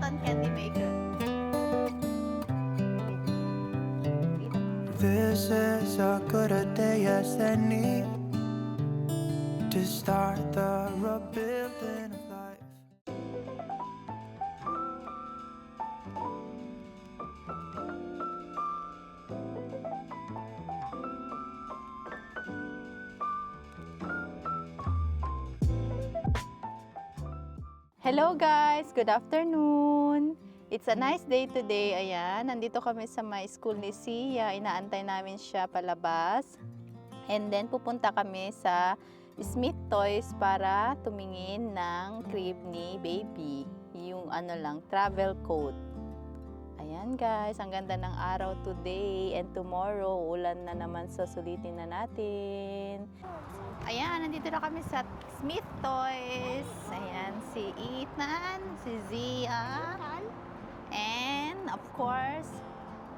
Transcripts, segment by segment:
cotton candy maker. This is as good a day as any to start the rebuilding of life. Hello guys! Good afternoon! It's a nice day today. Ayan, nandito kami sa my school ni Sia. Inaantay namin siya palabas. And then pupunta kami sa Smith Toys para tumingin ng crib ni baby. Yung ano lang, travel coat. Ayan guys, ang ganda ng araw today and tomorrow. Ulan na naman, so sulitin na natin. Ayan, nandito na kami sa Smith Toys. Ayan, si Ethan, si Zia, and of course,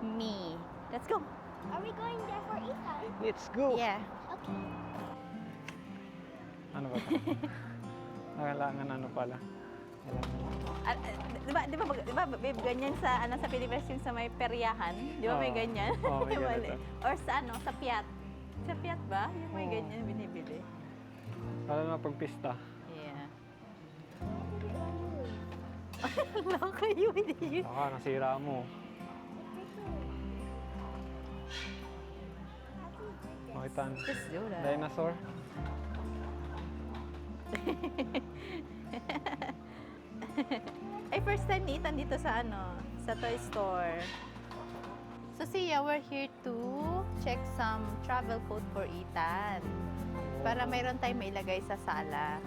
me. Let's go. Are we going there for Ethan? Let's go! Yeah. Okay. Ano ba ito? Kailangan ano pala? Di ba, babe, ganyan sa sa Pilipinas yung sa may peryahan? Di ba may Oo. ganyan? Oo, may Mali. ganito. Or sa sa Piat. Sa Piat ba? Yung may Oo. ganyan binibili. Lalo na pag pista. Yeah. Lang kayo, hindi yun. Baka nasira mo. Makita Just do that. dinosaur. Ay, first time ni Ethan dito sa sa toy store. So, Sia, we're here to check some travel coat for Ethan. Para mayroon tayong mailagay sa sala.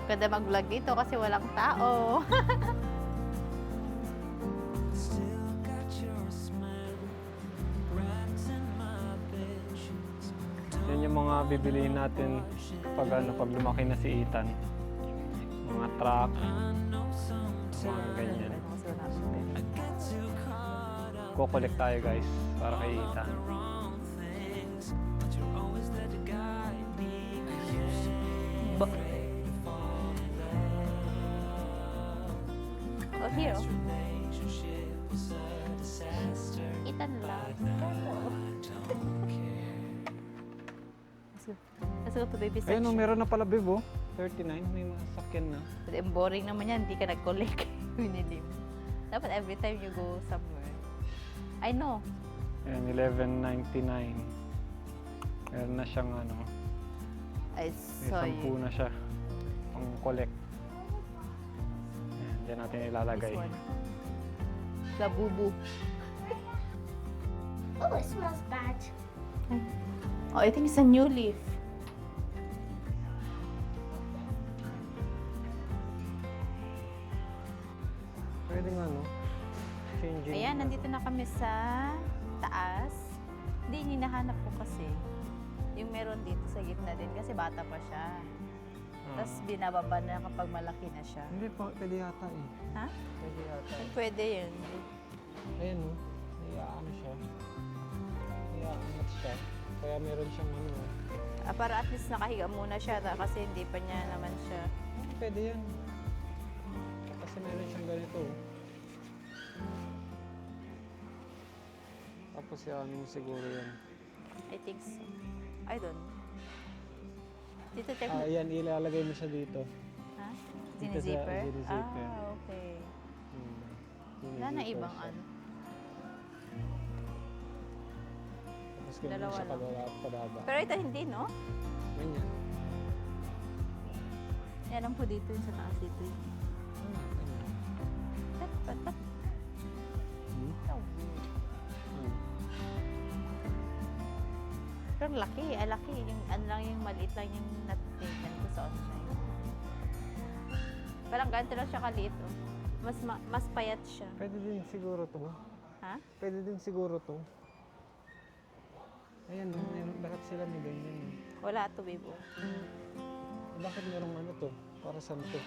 Ganda mag-vlog dito kasi walang tao. Still got your smile wrapped in my bedsheets. Yan yung mga bibiliin natin pag lumaki na si Ethan. Mga truck, mga ganyan. I get too caught up Kukolek tayo guys para kay in Ethan. the wrong things, but you're always there to guide me. You say Ba- Oh, here. relationship was a disaster. Ethan lang. Don't care. Let's go to baby Ayun, section. meron na pala bebo. 39, may mga sakyan na. But boring naman yan, hindi ka nag-collect. Binili mo. Dapat every time you go somewhere. I know. Ayan, 11.99. Meron na siyang ano, I may saw 10 you. na siya. Pang collect. Ayan, dyan natin ilalagay. This one. Labubu. Oh, it smells bad. Oh, I think it's a new leaf. Pwede nga, no? Changing. Ayan, nandito na kami sa taas. Hindi, hinahanap ko kasi. Yung meron dito sa gitna din kasi bata pa siya. Tapos binababa na kapag malaki na siya. Hindi pa, pwede yata eh. Ha? Pwede yata. Pwede yun. Ayan, no? Naiaan siya. Naiaangat siya. Kaya meron siyang ano. Para at least nakahiga muna siya kasi hindi pa niya naman siya. Pwede yan. Kasi meron siyang ganito. Tapos yan siguro yan. I think so. I don't know. Dito check Ah, yan, ilalagay mo siya dito. Ha? Dito sa Zipper? zipper. Ah, okay. Hmm. Wala na Zipper ibang siya. ano. Tapos ganyan Dalawa siya lang. pababa. Pero ito hindi, no? Ganyan. Yan lang po dito yung sa taas dito. Ganyan. Tat. Hmm? So weird. Hmm. Pero laki. Laki. Yung ano lang yung maliit lang yung natitignan ko sa online. Parang ganito lang siya kaliit, oh. Mas payat siya. Pwede din siguro to. Ha? Pwede din siguro to. Ayan, no? Lahat sila may ganyan. Eh. Wala to, babe. Oh. Bakit merong ano to? Para saan to?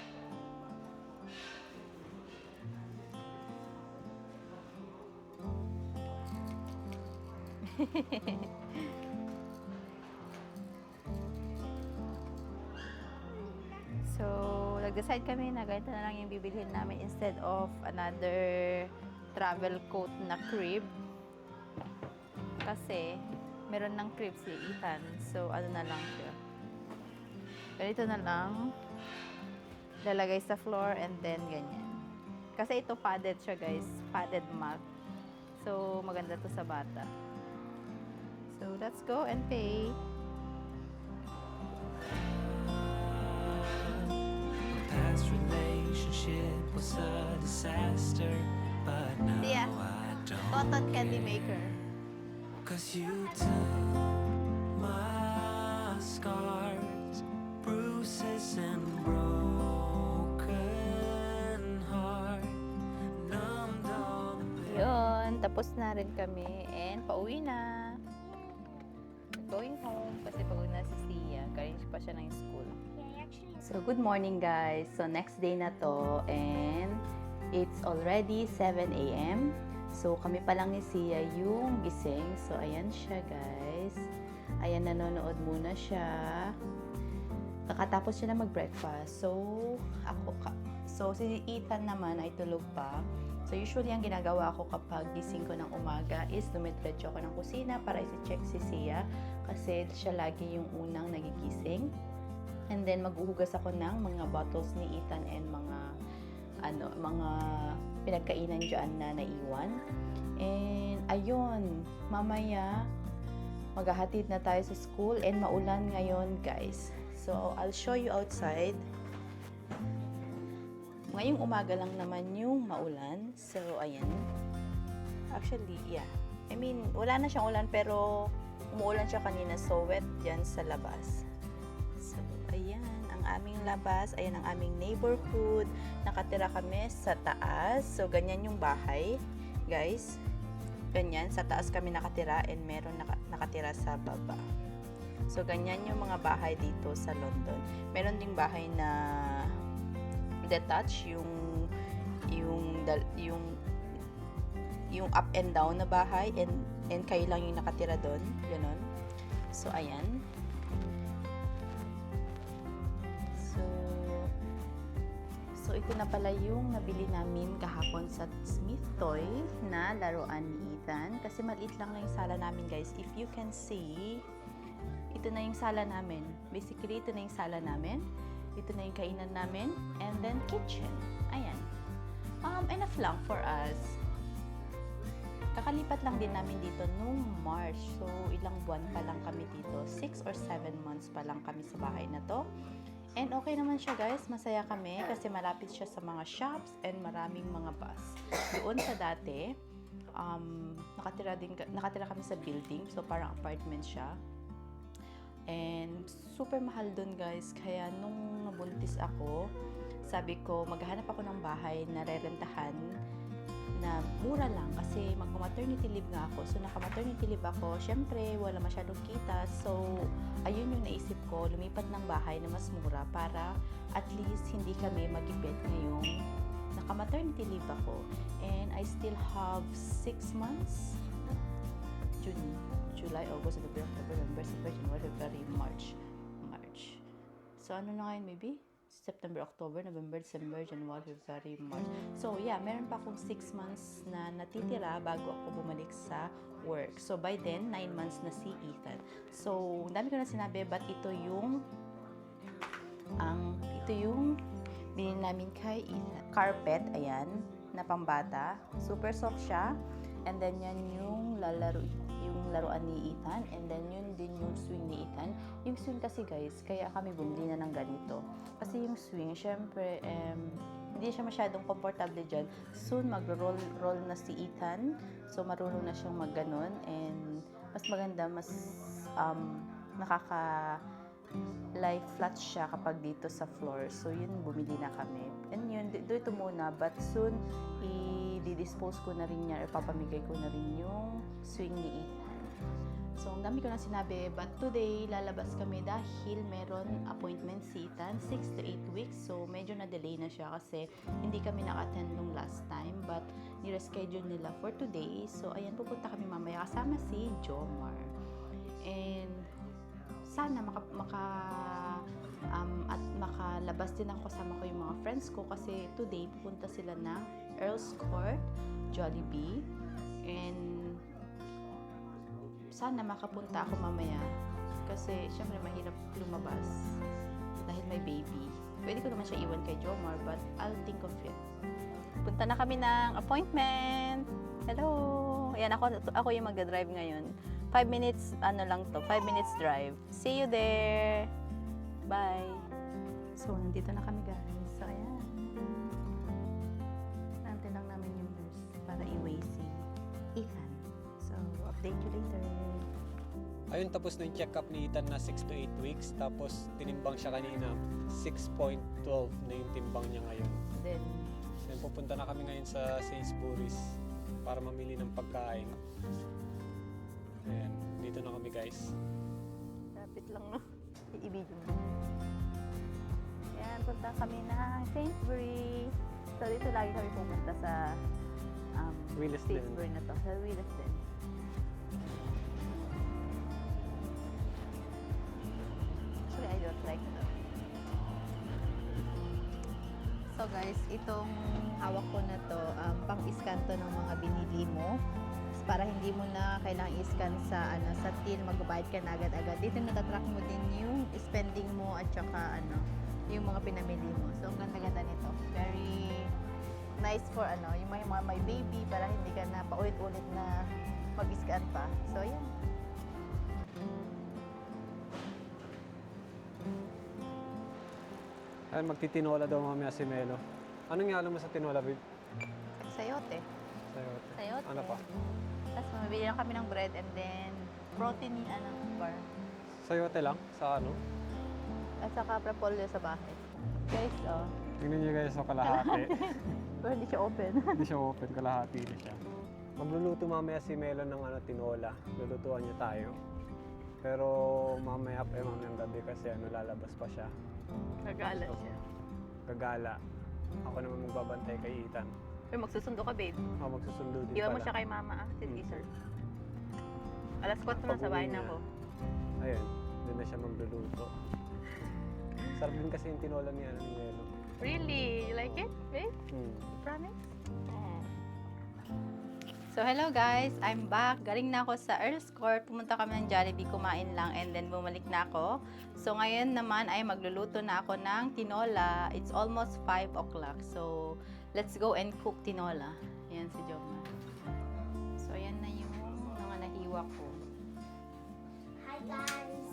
So, nag-decide kami na ganito na lang yung bibilhin namin instead of another travel coat na crib. Kasi, meron ng crib si Ethan. So, ano na lang siya. Ganito na lang. Lalagay sa floor and then ganyan. Kasi ito padded siya guys. Padded mat. So, maganda to sa bata. So, let's go and pay. Past relationship was a disaster, but now Yeah. I don't. Cotton candy maker. 'Cause you took my scars, bruises and broken heart, numbed all the pain. Yun, tapos na rin kami and pauwi na. Going home kasi pagod na si Sia. Galing pa siya ng school. Yeah, actually. So, good morning guys. So, next day na to and it's already 7 a.m. So, kami pa lang ni Sia yung gising. So, ayan siya guys. Ayan, nanonood muna siya. Kakatapos siya na mag-breakfast. So, si Ethan naman ay tulog pa. So, usually ang ginagawa ko kapag gising ko ng umaga is dumiretso ako ng kusina para isi-check si Sia kasi siya lagi yung unang nagigising. And then, maghuhugas ako ng mga bottles ni Ethan and mga pinagkainan dyan na naiwan. And, ayun, mamaya, maghahatid na tayo sa school and maulan ngayon, guys. So, I'll show you outside. Ngayong umaga lang naman yung maulan. So, ayan. Actually, yeah. I mean, wala na siyang ulan pero umuulan siya kanina. So, wet yan sa labas. So, ayan. Ang aming labas. Ayan ang aming neighborhood. Nakatira kami sa taas. So, ganyan yung bahay. Guys. Ganyan. Sa taas kami nakatira and meron nakatira sa baba. So, ganyan yung mga bahay dito sa London. Meron ding bahay na detached, yung up and down na bahay and kayo lang yung nakatira doon, ganon. So, ayan. So, ito na pala yung nabili namin kahapon sa Smith Toy na laruan ni Ethan. Kasi maliit lang na yung sala namin, guys. If you can see, ito na yung sala namin. Basically, ito na yung sala namin. Ito na yung kainan namin. And then, kitchen. Ayan. Enough lang for us. Kakalipat lang din namin dito nung March. So, ilang buwan pa lang kami dito. 6 or 7 months pa lang kami sa bahay na to. And okay naman siya guys, masaya kami kasi malapit siya sa mga shops and maraming mga bus. Doon sa dati, nakatira kami sa building, so parang apartment siya. And super mahal doon guys, kaya nung nabuntis ako, sabi ko maghahanap ako ng bahay na rerentahan na mura lang kasi mag-maternity leave nga ako. So, naka-maternity leave ako. Syempre, wala masyadong kita. So, ayun yung naisip ko, lumipat ng bahay na mas mura para at least hindi kami magipit ngayong naka-maternity leave ako. And I still have 6 months. June, July, August, September, October, November, December, January, February, March. So, ano na ngayon, maybe? September, October, November, December, January, February, March. So, yeah, meron pa akong 6 months na natitira bago ako bumalik sa work. So, by then, 9 months na si Ethan. So, dami ko na sinabi, but ito yung binili namin kay Ethan. Carpet, ayan, na pambata. Super soft siya. And then, yan yung laruan ni Ethan. And then, yun din yung swing ni Ethan. Yung swing kasi guys, kaya kami bumili na ng ganito. Kasi yung swing, syempre, hindi siya masyadong komportable dyan. Soon, mag-roll na si Ethan. So, marunong na siyang mag-ganon. And, mas maganda, mas lie flat siya kapag dito sa floor. So, yun, bumili na kami. And yun, ito muna. But soon, i-dispose ko na rin yan or papamigay ko na rin yung swing ni Ethan. So, ang dami ko na sinabi. But today, lalabas kami dahil meron appointment si Ethan, 6 to 8 weeks. So, medyo na-delay na siya kasi hindi kami naka-attend nung last time. But, nireschedule nila for today. So, ayan, pupunta kami mamaya kasama si Jomar. And, sana at makalabas din ako, kasama ko yung mga friends ko kasi today pupunta sila ng Earl's Court, Jollibee, and sana makapunta ako mamaya kasi syempre mahirap lumabas dahil may baby. Pwede ko naman siya iwan kay Jomar, but I'll think of it. Punta na kami ng appointment. Hello! Ayan, ako yung magdadrive ngayon. 5 minutes, 5 minutes drive. See you there! Bye! So, nandito na kami guys. So, ayan. Nantay lang namin yung nurse para i-weigh si Ethan. So, update you later. Ayun, tapos na yung check-up ni Ethan na 6 to 8 weeks. Tapos, tinimbang siya kanina. 6.12 na yung timbang niya ngayon. Then, Pupunta na kami ngayon sa Sainsbury's para mamili ng pagkain. Ayan, dito na kami guys. lapit lang, no? I-video mo. Ayan, punta kami ng Sainsbury. So, dito lagi kami pumunta sa Williston. Sainsbury na to. Sa Williston. Actually, I don't like it. So guys, itong hawak ko na to, pang-scan to ng mga binili mo. Para hindi mo na kailangang i-scan sa sa till, magbabayad ka na agad-agad. Dito natatrack mo din yung spending mo at saka yung mga pinamili mo. So ang ganda-ganda nito. Very nice for yung mga may baby para hindi ka na paulit-ulit na mag-scan pa. So yan. Ayan, magtitinola daw mamaya si Melo. Anong halo mo sa tinola, babe? Sayote. Sayote. Sayote. Ano pa? Tapos mamibili lang kami ng bread and then protein bar. Sayote lang? Sa ano? At saka propolyo sa bahay. Guys, Tingnan niyo guys, kalahati. pero hindi siya open. Hindi siya open, kalahati na siya. Magluluto mamaya si Melo ng tinola. Lulutuan niya tayo. Pero mamaya pa mamayang gabi kasi lalabas pa siya. Gagala siya. Gagala. Ako naman magbabantay kay Ethan. Pero magsusundo ka, babe. Ako magsusundo din Iwan mo pala. siya kay mama, Sige, sir. Alas 4 na sa bahay na ako. Ayun, doon na siya magluluto. Sarap din kasi yung tinola ni Melo. Really? You like it, babe? Hmm. Promise? So, hello guys. I'm back. Galing na ako sa Earl's Court. Pumunta kami ng Jollibee, kumain lang, and then bumalik na ako. So, ngayon naman ay magluluto na ako ng tinola. It's almost 5 o'clock. So, let's go and cook tinola. Ayan si Jomar. So, ayan na yung mga nahiwa ko. Hi guys.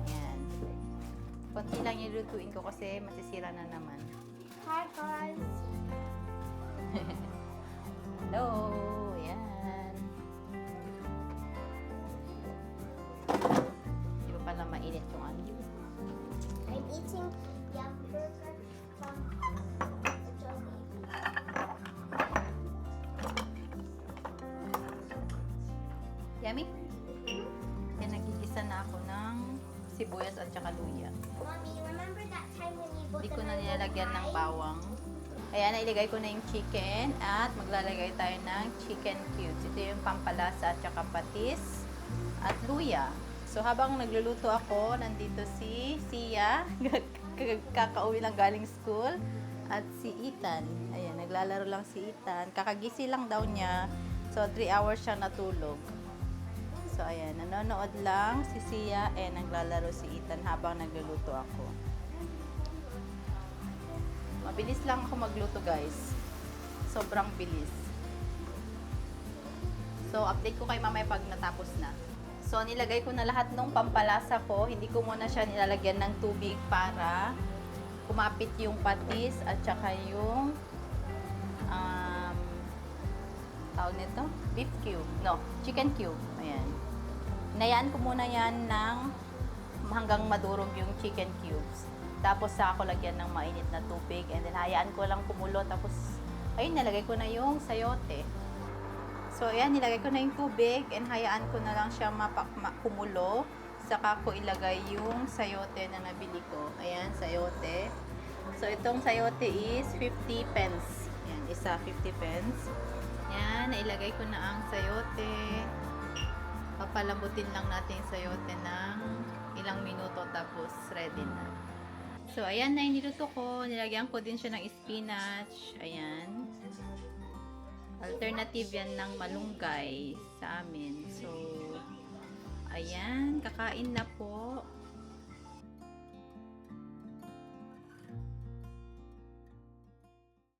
Ayan. Konti lang yung lutuin ko kasi masisira na naman. Hi guys. Hello! Ayan. Di ba pala mainit yung I'm eating yum burger from Jollibee. Yummy? Kaya nagigisa na ako ng sibuyas at saka luya. Mommy, remember that time when you Hindi bought ko na the nilalagyan ng pie? bawang. Ayan, nailagay ko na yung chicken at maglalagay tayo ng chicken cubes. Ito yung pampalasa at saka patis at luya. So, habang nagluluto ako, nandito si Sia, kakauwi lang galing school, at si Ethan. Ayan, naglalaro lang si Ethan. Kakagisi lang daw niya. So, 3 hours siya natulog. So, ayan, nanonood lang si Sia and naglalaro si Ethan habang nagluluto ako. Mabilis lang ako magluto, guys. Sobrang bilis. So, update ko kay mamaya pag natapos na. So, nilagay ko na lahat ng pampalasa ko. Hindi ko muna siya nilalagyan ng tubig para kumapit yung patis at saka yung tawag nito? Beef cube. No, chicken cube. Ayan. Hinayaan ko muna yan ng hanggang madurog yung chicken cubes. Tapos sa ako lagyan ng mainit na tubig and then hayaan ko lang kumulo. Tapos, ayun, nilagay ko na yung sayote. So, ayan, nilagay ko na yung tubig and hayaan ko na lang siya kumulo. Saka ko ilagay yung sayote na nabili ko. Ayan, sayote. So, itong sayote is 50 pence. Ayan, isa 50 pence. Ayan, nailagay ko na ang sayote. Papalambutin lang natin yung sayote ng ilang minuto tapos ready na. So, ayan na yung niluto ko. Nilagyan ko din siya ng spinach. Ayan. Alternative yan ng malunggay sa amin. So, ayan. Kakain na po.